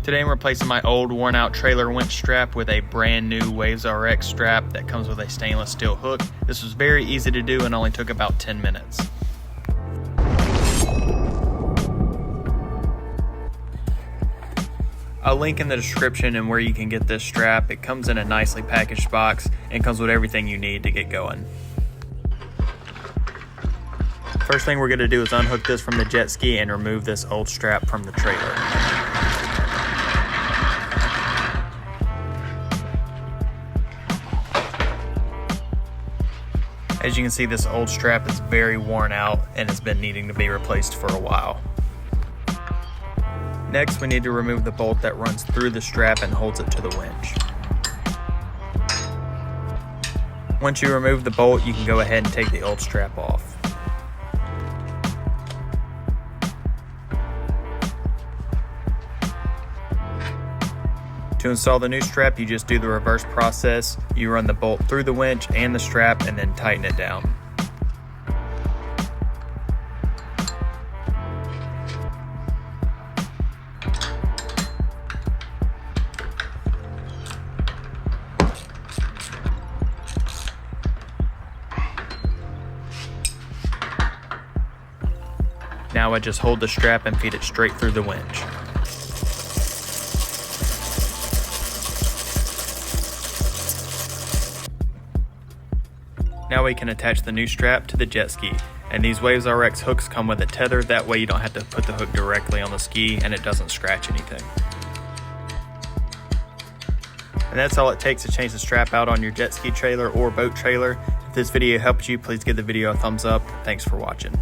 Today I'm replacing my old worn out trailer winch strap with a brand new WavesRX strap that comes with a stainless steel hook. This was very easy to do and only took about 10 minutes. I'll link in the description and where you can get this strap. It comes in a nicely packaged box and comes with everything you need to get going. First thing we're going to do is unhook this from the jet ski and remove this old strap from the trailer. As you can see, this old strap is very worn out and has been needing to be replaced for a while. Next, we need to remove the bolt that runs through the strap and holds it to the winch. Once you remove the bolt, you can go ahead and take the old strap off. To install the new strap, you just do the reverse process. You run the bolt through the winch and the strap and then tighten it down. Now I just hold the strap and feed it straight through the winch. Now we can attach the new strap to the jet ski, and these WavesRX hooks come with a tether. That way you don't have to put the hook directly on the ski and it doesn't scratch anything. And that's all it takes to change the strap out on your jet ski trailer or boat trailer. If this video helped you, please give the video a thumbs up. Thanks for watching.